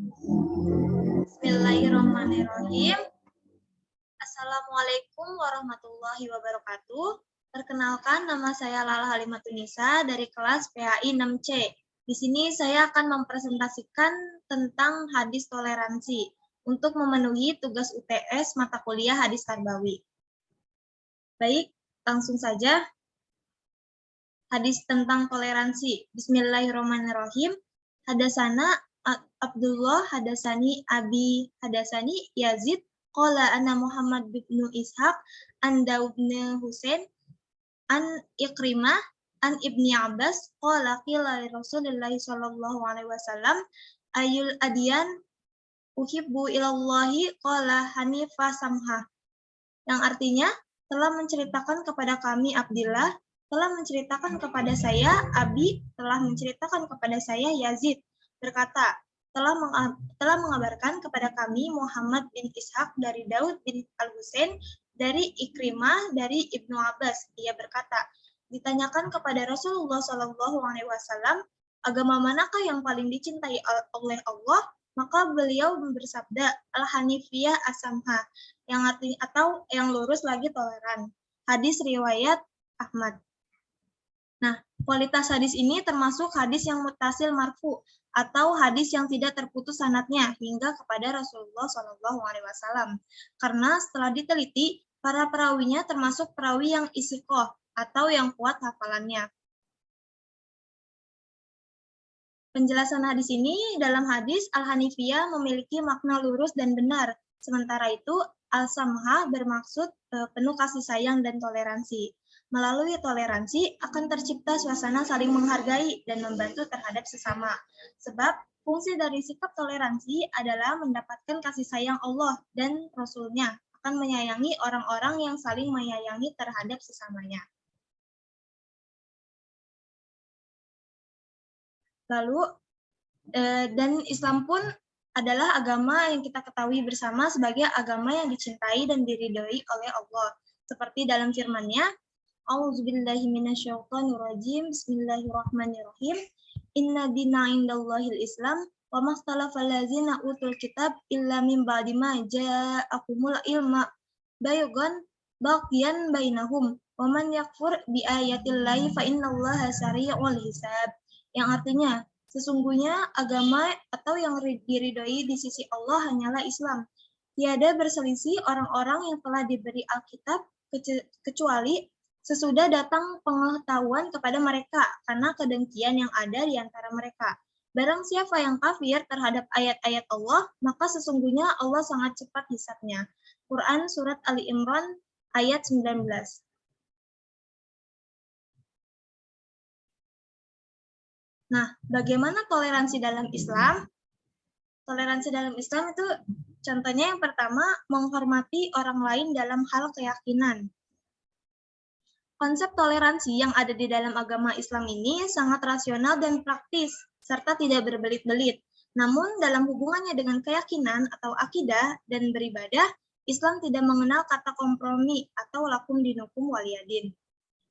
Bismillahirrahmanirrahim. Assalamualaikum warahmatullahi wabarakatuh. Perkenalkan, nama saya Lala Halimatunisa dari kelas PAI 6C. Di sini saya akan mempresentasikan tentang hadis toleransi untuk memenuhi tugas UTS mata kuliah hadis tarbawi. Baik, langsung saja. Hadis tentang toleransi. Bismillahirrahmanirrahim. Hadasana Abdullah, hadasani Abi, hadasani Yazid, qala anna Muhammad bin Ishaq, an Daud bin Husain, an Ikrimah, an Ibni Abbas, qala qila Rasulullah sallallahu alaihi wasallam, ayul adiyan uhibbu ilallahi, qala hanifah samha. Yang artinya, telah menceritakan kepada kami Abdillah, telah menceritakan kepada saya Abi, telah menceritakan kepada saya Yazid, berkata, telah mengabarkan kepada kami Muhammad bin Ishaq dari Daud bin Al-Husain, dari Ikrimah, dari Ibnu Abbas. Ia berkata, ditanyakan kepada Rasulullah Shallallahu Alaihi Wasallam, agama manakah yang paling dicintai oleh Allah? Maka beliau bersabda, Al-Hanifiyah As-Samha, yang artinya atau yang lurus lagi toleran. Hadis riwayat Ahmad. Nah, kualitas hadis ini termasuk hadis yang muttasil marfu atau hadis yang tidak terputus sanadnya hingga kepada Rasulullah SAW. Karena setelah diteliti, para perawinya termasuk perawi yang istiqoh atau yang kuat hafalannya. Penjelasan hadis ini, dalam hadis Al-Hanifiyah memiliki makna lurus dan benar, sementara itu Al-Samha bermaksud penuh kasih sayang dan toleransi. Melalui toleransi akan tercipta suasana saling menghargai dan membantu terhadap sesama. Sebab fungsi dari sikap toleransi adalah mendapatkan kasih sayang Allah dan Rasul-Nya, akan menyayangi orang-orang yang saling menyayangi terhadap sesamanya. Lalu, dan Islam pun adalah agama yang kita ketahui bersama sebagai agama yang dicintai dan diridhoi oleh Allah. Seperti dalam firman-Nya, A'udzubillahi minasyaitonirrajim. Bismillahirrahmanirrahim. Inna dina indallahil Islam wa makhtalafal ladzina utul kitab illa min ba'di ma ja'akumul ilma bayghan baghyan bainahum wa man yakfur bi ayatillahi fa innallaha sari'ul hisab. Yang artinya, sesungguhnya agama atau yang diridhoi di sisi Allah hanyalah Islam. Tiada berselisih orang-orang yang telah diberi Alkitab kecuali sesudah datang pengetahuan kepada mereka karena kedengkian yang ada di antara mereka. Barang siapa yang kafir terhadap ayat-ayat Allah, maka sesungguhnya Allah sangat cepat hisabnya. Quran Surat Ali Imran ayat 19. Nah, bagaimana toleransi dalam Islam? Toleransi dalam Islam itu contohnya yang pertama, menghormati orang lain dalam hal keyakinan. Konsep toleransi yang ada di dalam agama Islam ini sangat rasional dan praktis, serta tidak berbelit-belit. Namun, dalam hubungannya dengan keyakinan atau akidah dan beribadah, Islam tidak mengenal kata kompromi atau lakum dinukum waliyadin.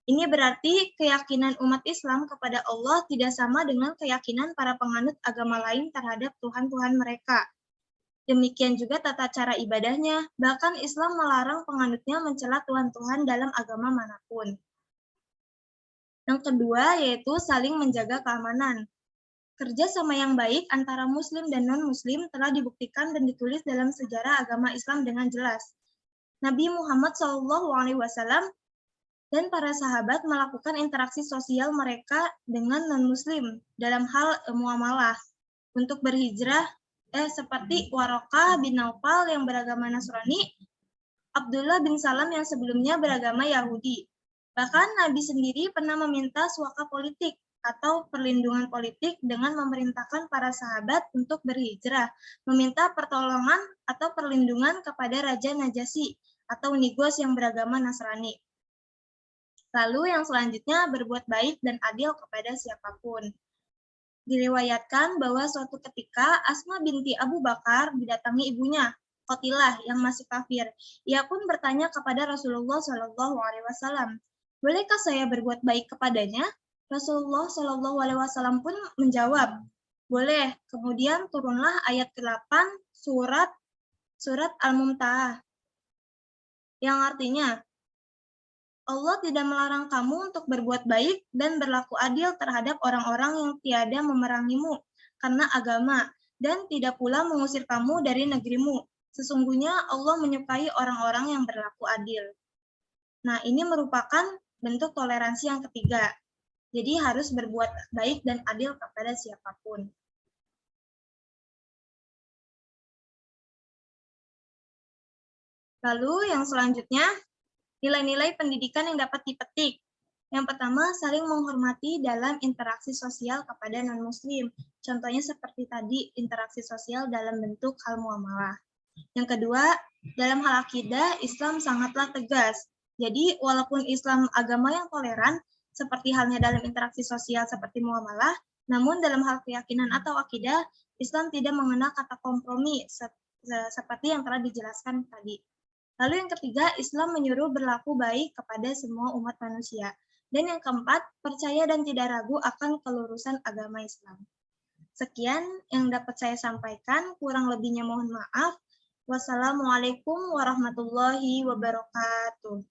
Ini berarti keyakinan umat Islam kepada Allah tidak sama dengan keyakinan para penganut agama lain terhadap Tuhan-Tuhan mereka. Demikian juga tata cara ibadahnya, bahkan Islam melarang penganutnya mencela Tuhan-Tuhan dalam agama manapun. Yang kedua yaitu saling menjaga keamanan. Kerjasama yang baik antara Muslim dan non-Muslim telah dibuktikan dan ditulis dalam sejarah agama Islam dengan jelas. Nabi Muhammad SAW dan para sahabat melakukan interaksi sosial mereka dengan non-Muslim dalam hal muamalah untuk berhijrah seperti Waraqah bin Naufal yang beragama Nasrani, Abdullah bin Salam yang sebelumnya beragama Yahudi. Bahkan Nabi sendiri pernah meminta suaka politik atau perlindungan politik dengan memerintahkan para sahabat untuk berhijrah, meminta pertolongan atau perlindungan kepada Raja Najasyi atau Nigos yang beragama Nasrani. Lalu yang selanjutnya berbuat baik dan adil kepada siapapun. Diriwayatkan bahwa suatu ketika Asma binti Abu Bakar didatangi ibunya, Qatilah, yang masih kafir. Ia pun bertanya kepada Rasulullah SAW, bolehkah saya berbuat baik kepadanya? Rasulullah SAW pun menjawab, Boleh. Kemudian turunlah ayat ke-8 surat Al-Mumtahanah yang artinya Allah tidak melarang kamu untuk berbuat baik dan berlaku adil terhadap orang-orang yang tiada memerangimu karena agama dan tidak pula mengusir kamu dari negerimu. Sesungguhnya Allah menyukai orang-orang yang berlaku adil. Nah, ini merupakan bentuk toleransi yang ketiga. Jadi harus berbuat baik dan adil kepada siapapun. Lalu yang selanjutnya, nilai-nilai pendidikan yang dapat dipetik. Yang pertama, saling menghormati dalam interaksi sosial kepada non-muslim. Contohnya seperti tadi, interaksi sosial dalam bentuk hal muamalah. Yang kedua, dalam hal akidah, Islam sangatlah tegas. Jadi, walaupun Islam agama yang toleran, seperti halnya dalam interaksi sosial seperti muamalah, namun dalam hal keyakinan atau akidah, Islam tidak mengenal kata kompromi, seperti yang telah dijelaskan tadi. Lalu yang ketiga, Islam menyuruh berlaku baik kepada semua umat manusia. Dan yang keempat, percaya dan tidak ragu akan kelurusan agama Islam. Sekian yang dapat saya sampaikan, kurang lebihnya mohon maaf. Wassalamualaikum warahmatullahi wabarakatuh.